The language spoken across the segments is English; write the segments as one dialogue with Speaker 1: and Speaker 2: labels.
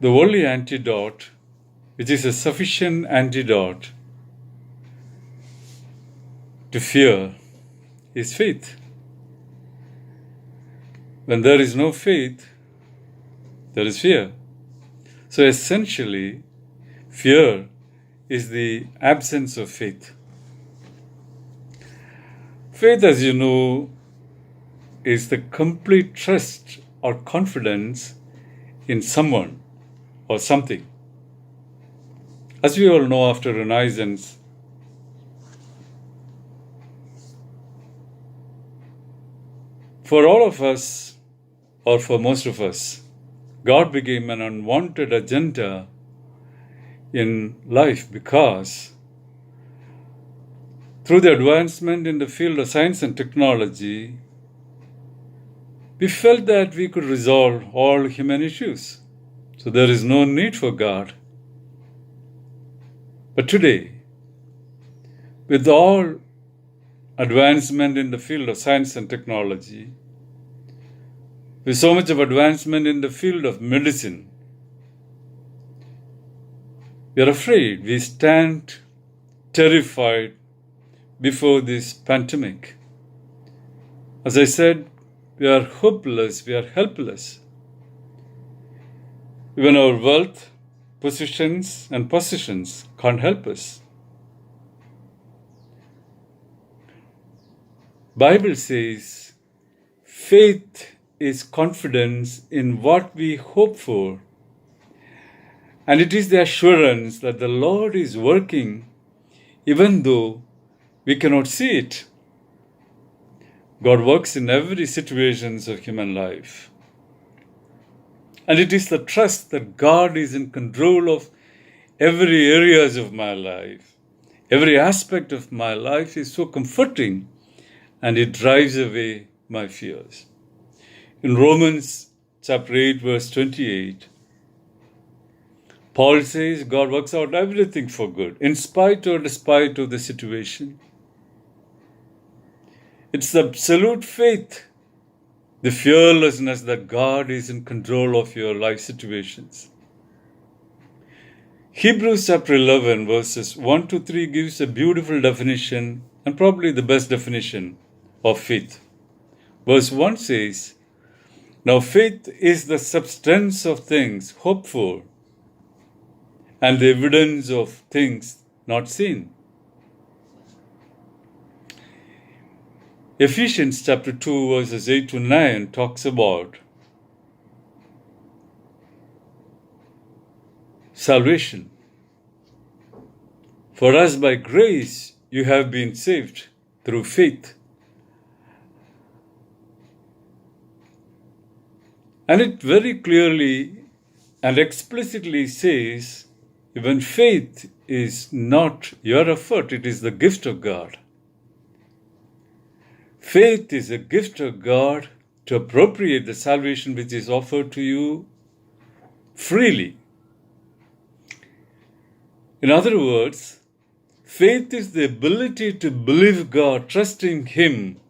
Speaker 1: the only antidote, which is a sufficient antidote to fear, is faith. When there is no faith, there is fear. So essentially, fear is the absence of faith. Faith, as you know, is the complete trust or confidence in someone or something. As we all know, after Renaissance, for all of us, or for most of us, God became an unwanted agenda in life because through the advancement in the field of science and technology, we felt that we could resolve all human issues. So there is no need for God. But today, with all advancement in the field of science and technology, with so much of advancement in the field of medicine, we are afraid, we stand terrified before this pandemic. As I said, we are hopeless, we are helpless. Even our wealth, positions, and possessions can't help us. Bible says, faith is confidence in what we hope for, and it is the assurance that the Lord is working even though we cannot see it. God works in every situation of human life. And it is the trust that God is in control of every areas of my life. Every aspect of my life is so comforting, and it drives away my fears. In Romans chapter 8, verse 28, Paul says God works out everything for good, in spite or despite of the situation. It's the absolute faith, the fearlessness that God is in control of your life situations. Hebrews chapter 11, verses 1 to 3 gives a beautiful definition, and probably the best definition of faith. Verse 1 says, "Now faith is the substance of things hoped for, and the evidence of things not seen." Ephesians chapter 2, verses 8 to 9 talks about salvation. "For as by grace you have been saved through faith." And it very clearly and explicitly says, even faith is not your effort, it is the gift of God. Faith is a gift of God to appropriate the salvation which is offered to you freely. In other words, faith is the ability to believe God, trusting Him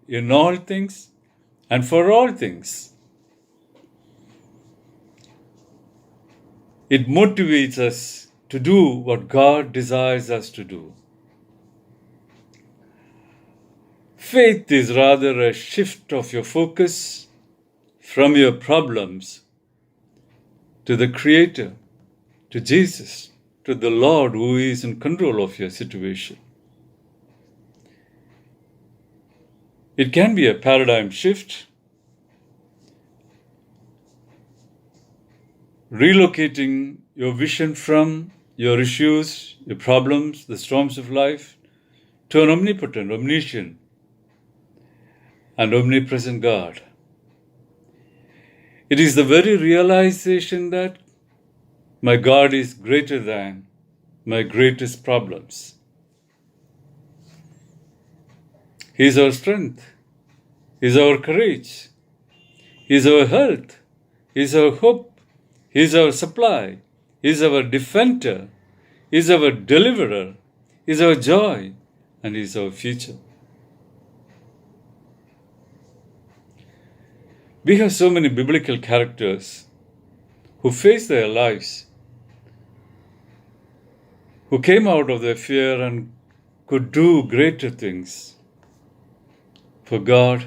Speaker 1: in all things and for all things. It motivates us to do what God desires us to do. Faith is rather a shift of your focus from your problems to the Creator, to Jesus, to the Lord who is in control of your situation. It can be a paradigm shift, relocating your vision from your issues, your problems, the storms of life, to an omnipotent, omniscient, and omnipresent God. It is the very realization that my God is greater than my greatest problems. He is our strength. He is our courage. He is our health. He is our hope. He is our supply. He is our defender. He is our deliverer. He is our joy. And He is our future. We have so many biblical characters who faced their lives, who came out of their fear and could do greater things for God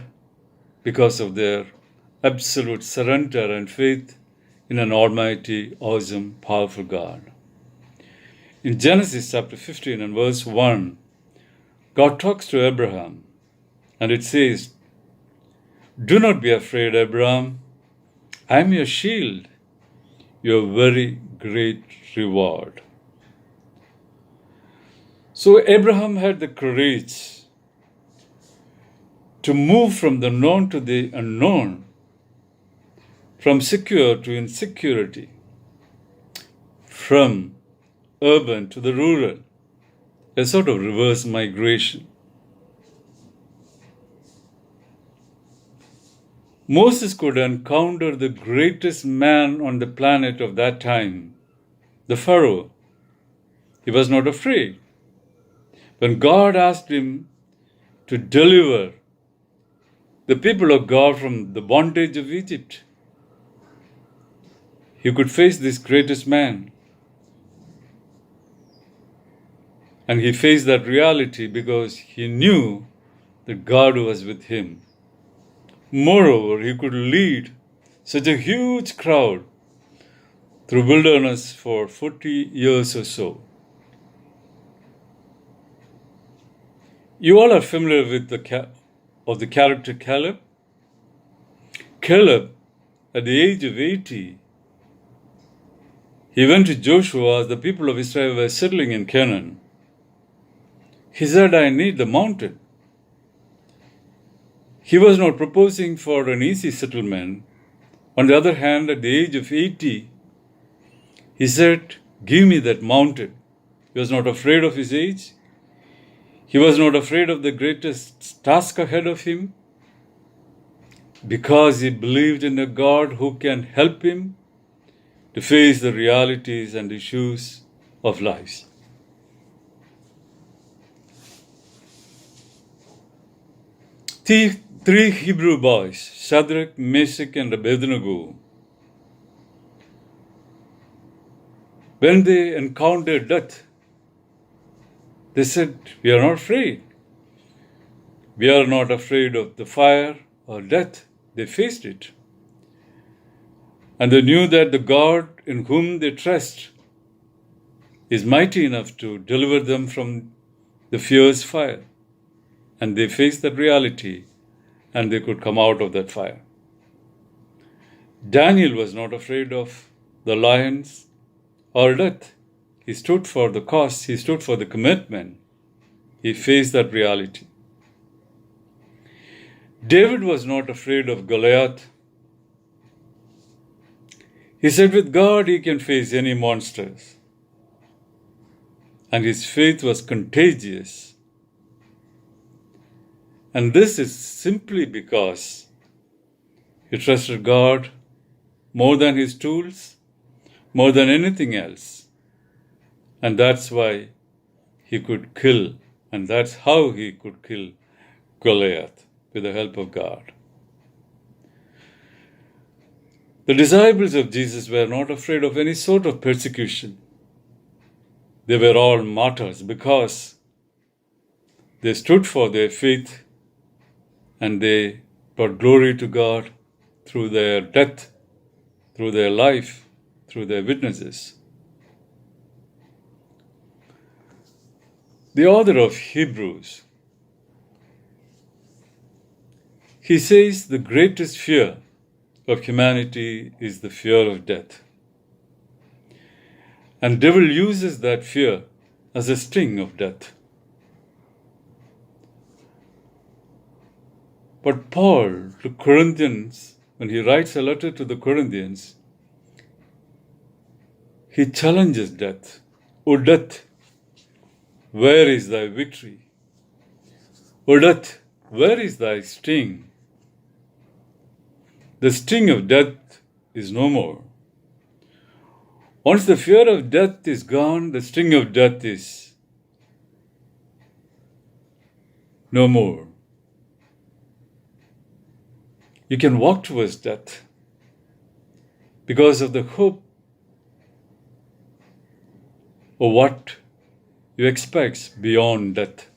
Speaker 1: because of their absolute surrender and faith in an almighty, awesome, powerful God. In Genesis chapter 15 and verse 1, God talks to Abraham, and it says, "Do not be afraid, Abraham. I am your shield, your very great reward." So Abraham had the courage to move from the known to the unknown, from secure to insecurity, from urban to the rural, a sort of reverse migration. Moses could encounter the greatest man on the planet of that time, the Pharaoh. He was not afraid. When God asked him to deliver the people of God from the bondage of Egypt, he could face this greatest man. And he faced that reality because he knew that God was with him. Moreover, he could lead such a huge crowd through wilderness for 40 years or so. You all are familiar with the character Caleb. Caleb, at the age of 80, he went to Joshua as the people of Israel were settling in Canaan. He said, "I need the mountain." He was not proposing for an easy settlement. On the other hand, at the age of 80, he said, "Give me that mountain." He was not afraid of his age. He was not afraid of the greatest task ahead of him, because he believed in a God who can help him to face the realities and issues of life. Three Hebrew boys, Shadrach, Meshach, and Abednego, when they encountered death, they said, "We are not afraid. We are not afraid of the fire or death." They faced it. And they knew that the God in whom they trust is mighty enough to deliver them from the fierce fire. And they faced that reality, and they could come out of that fire. Daniel was not afraid of the lions or death. He stood for the cause. He stood for the commitment. He faced that reality. David was not afraid of Goliath. He said with God he can face any monsters. And his faith was contagious. And this is simply because he trusted God more than his tools, more than anything else. And that's why he could kill, and that's how he could kill Goliath with the help of God. The disciples of Jesus were not afraid of any sort of persecution. They were all martyrs because they stood for their faith and they brought glory to God through their death, through their life, through their witnesses. The author of Hebrews, he says the greatest fear of humanity is the fear of death. And devil uses that fear as a sting of death. But Paul to Corinthians, when he writes a letter to the Corinthians, he challenges death. "O death, where is thy victory? O death, where is thy sting?" The sting of death is no more. Once the fear of death is gone, the sting of death is no more. You can walk towards death because of the hope or what you expect beyond death.